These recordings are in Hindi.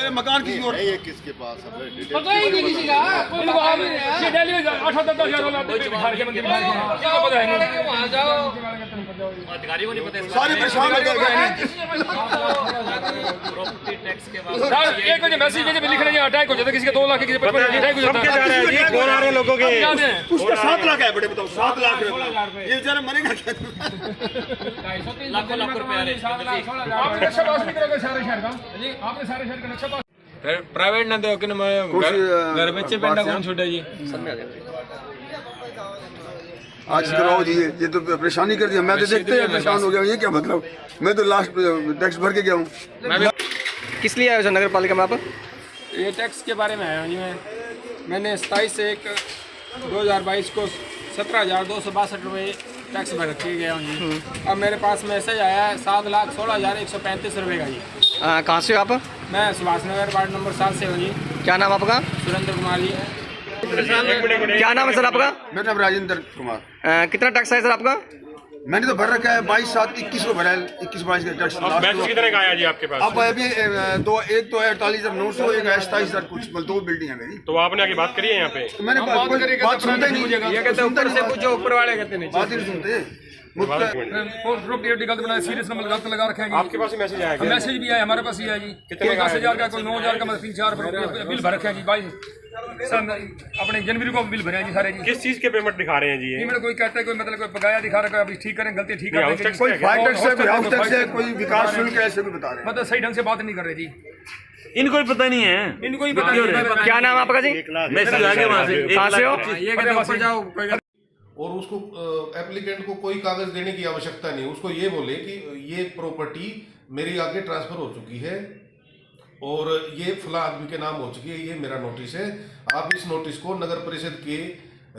मेरे मकान किसी और ये किसके पास है? पता ही नहीं किसी का कोई बात नहीं है। ये दिल्ली में 8-10,000 वाला बिहार के मंदिर में क्या पता है नहीं। वहाँ जाओ अधिकारी को नहीं पता सारे परेशान हो गए। प्रॉपर्टी टैक्स के बाद सर एक बजे मैसेज भेजे लिख रहे हैं अटैक हो जाता है किसी के 2 लाख किसी के 55 अटैक हो जाता है। कौन आ रहे हैं लोगों के? उसका 7 लाख है बड़े बताओ 7 लाख ये बेचारा मरेगा क्या? लाखों रुपए आ रहे हैं। आपने नक्शा पास नहीं करोगे सारे शहर का जी आपने सारे शहर का नक्शा पास प्राइवेट ना दो कि घर बच्चे पेंडा कौन छूटा जी। आज कराओ जी ये तो परेशानी कर दिया। मैं तो देखते ही परेशान हो गया। ये क्या मतलब? मैं तो लास्ट टैक्स भर के गया हूँ। किस लिए आए हो नगर पालिका में आप? ये टैक्स के बारे में आया हूँ जी। मैंने 27/1/2022 को 17,262 रुपये टैक्स भर के गया हूँ जी। अब मेरे पास मैसेज आया है 7,16,135 रुपये का जी। कहाँ से हो आप? मैं सुभाष नगर वार्ड नंबर 7 से हूँ जी। क्या नाम आपका? सुरेंद्र कुमार जी। क्या नाम है सर आपका? मेरा नाम राजेंद्र कुमार। कितना टैक्स है सर आपका? मैंने तो भर रखा है 22/7/21 को भरा है। 21-22 का टैक्स मैसेज कितने का आया जी आपके पास? अब अभी एक तो है 48,900 एक है 27,000 कुछ मतलब 2 बिल्डिंग है मेरी। तो आपने आगे बात करी है यहाँ पे? तो मैंने बात सुनता ही नहीं। ये कहते ऊपर से पूछो ऊपर वाले कहते नहीं। बात ही नहीं सुनते। प्रॉपर्टी गलत बनाया सीरियस नंबर गलत लगा रखे हैं। आपके पास मैसेज आया? मैसेज भी आया हमारे पास ही है जी। कोई 10,000 का कोई 9,000 का मतलब 3-4 बिल भर रखे हैं जी। 22 अपने जनवरी को बिल भरे हैं जी सारे जी। किस चीज के पेमेंट दिखा रहे हैं जी? ये मेरे कोई कहता है कोई मतलब कोई बकाया दिखा रखा है अभी ठीक करें गलती ठीक कर देंगे। कोई फाइव टैक्स है कोई हाउस टैक्स है कोई विकास शुल्क है ऐसे भी बता रहे हैं। मतलब सही ढंग से बात नहीं कर रहे जी। इनको ही पता नहीं है। इनको ही पता नहीं। क्या नाम आपका जी? मैसेज आ गया वहाँ से। कहाँ से हो? ये कहते ऊपर जाओ। और उसको एप्लीकेंट को कोई कागज देने की आवश्यकता नहीं। उसको ये बोले कि ये प्रॉपर्टी मेरी आगे ट्रांसफर हो चुकी है और ये फला आदमी के नाम हो चुकी है, ये मेरा नोटिस है, आप इस नोटिस को नगर परिषद के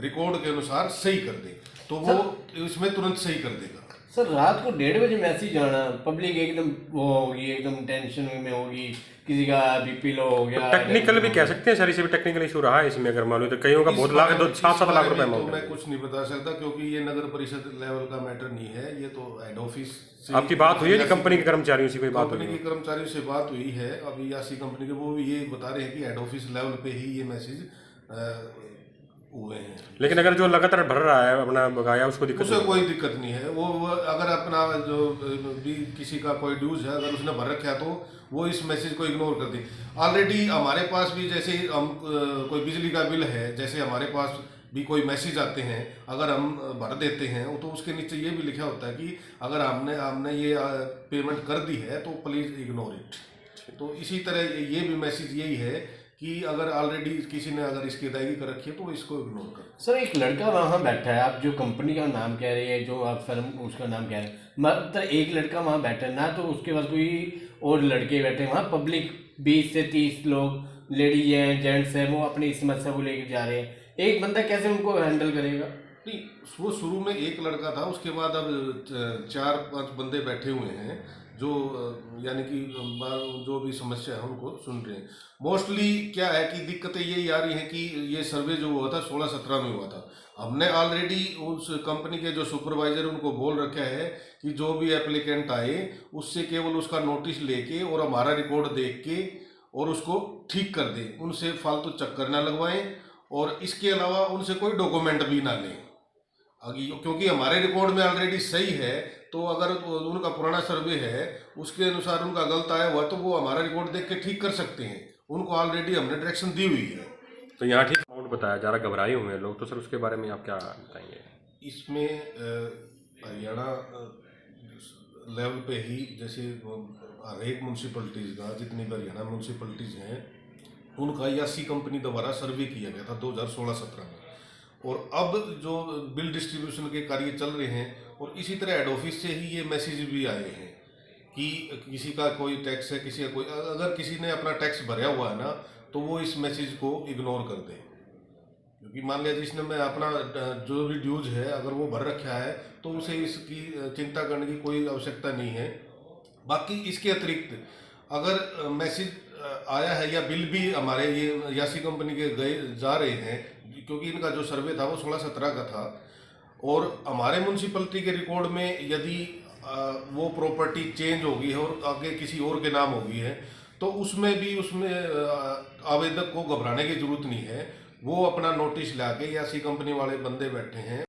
रिकॉर्ड के अनुसार सही कर दें, तो वो इसमें तुरंत सही कर देगा। सर रात को 1:30 बजे मैसेज आना, पब्लिक एकदम वो होगी, एकदम टेंशन में होगी, किसी का बीपी लो हो गया। टेक्निकल भी कह सकते हैं सर, इसे भी टेक्निकल इशू रहा है इसमें अगर मालूम तो कईयों का बहुत लाख 7-7 लाख रुपए तो मैं कुछ नहीं बता सकता क्योंकि ये नगर परिषद लेवल का मैटर नहीं है, ये तो हेड ऑफिस से। आपकी बात हुई है जी कंपनी के कर्मचारियों से? कोई बात कंपनी के कर्मचारियों से बात हुई है अभी यासी कंपनी के, वो ये बता रहे हैं कि हेड ऑफिस लेवल पे ही ये मैसेज हुए हैं। लेकिन अगर जो लगातार भर रहा है अपना बकाया उसको दिक्कत उसे कोई दिक्कत नहीं है। वो अगर अपना जो भी किसी का कोई ड्यूज है अगर उसने भर रखा है तो वो इस मैसेज को इग्नोर कर दे। ऑलरेडी हमारे पास भी जैसे हम कोई बिजली का बिल है, जैसे हमारे पास भी कोई मैसेज आते हैं, अगर हम भर देते हैं तो उसके नीचे ये भी लिखा होता है कि अगर हमने ये पेमेंट कर दी है तो प्लीज़ इग्नोर इट। तो इसी तरह ये भी मैसेज यही है कि अगर ऑलरेडी किसी ने अगर इसकी अदायगी कर रखी है तो इसको इग्नोर कर। सर एक लड़का वहाँ बैठा है, आप जो कंपनी का नाम कह रहे हैं, जो आप फर्म उसका नाम कह रहे हैं, मतलब एक लड़का वहाँ बैठा है ना, तो उसके पास कोई और लड़के बैठे हैं वहाँ, पब्लिक 20 से 30 लोग लेडीज हैं जेंट्स हैं, वो अपनी समस्या को लेकर जा रहे हैं, एक बंदा कैसे उनको हैंडल करेगा? नहीं, वो शुरू में एक लड़का था, उसके बाद अब 4-5 बंदे बैठे हुए हैं जो यानी कि जो भी समस्या है उनको सुन रहे हैं। मोस्टली क्या है कि दिक्कतें यही आ रही हैं कि ये सर्वे जो हुआ था 16-17 में हुआ था, हमने ऑलरेडी उस कंपनी के जो सुपरवाइजर उनको बोल रखा है कि जो भी एप्लीकेंट आए उससे केवल उसका नोटिस लेके और हमारा रिकॉर्ड देख के और उसको ठीक कर दें, उनसे फालतू चक्कर ना लगवाएं और इसके अलावा उनसे कोई डॉक्यूमेंट भी ना लें, क्योंकि हमारे रिकॉर्ड में ऑलरेडी सही है। तो अगर उनका पुराना सर्वे है उसके अनुसार उनका गलत आया हुआ तो वो हमारा रिकॉर्ड देख के ठीक कर सकते हैं, उनको ऑलरेडी हमने डायरेक्शन दी हुई है। तो यहाँ ठीक अमाउंट बताया जा रहा, घबराए हुए हैं लोग, तो सर उसके बारे में आप क्या बताएंगे? इसमें हरियाणा लेवल पे ही जैसे हर एक म्यूनसिपलिटीज़ का जितनी भी हरियाणा म्यूनसिपलिटीज़ हैं उनका यासी कंपनी द्वारा सर्वे किया गया था 2016-17 में, और अब जो बिल डिस्ट्रीब्यूशन के कार्य चल रहे हैं और इसी तरह हेड ऑफिस से ही ये मैसेज भी आए हैं कि किसी का कोई टैक्स है, किसी का कोई, अगर किसी ने अपना टैक्स भरा हुआ है ना तो वो इस मैसेज को इग्नोर कर दे, क्योंकि मान लिया जिसने मैं अपना जो भी ड्यूज है अगर वो भर रखा है तो उसे इसकी चिंता करने की कोई आवश्यकता नहीं है। बाकी इसके अतिरिक्त अगर मैसेज आया है या बिल भी हमारे ये यासी कंपनी के गए जा रहे हैं, क्योंकि इनका जो सर्वे था वो 16-17 का था और हमारे म्यूनसिपलिटी के रिकॉर्ड में यदि वो प्रॉपर्टी चेंज होगी है और आगे किसी और के नाम होगी है तो उसमें भी आवेदक को घबराने की जरूरत नहीं है। वो अपना नोटिस लाके ऐसी कंपनी वाले बंदे बैठे हैं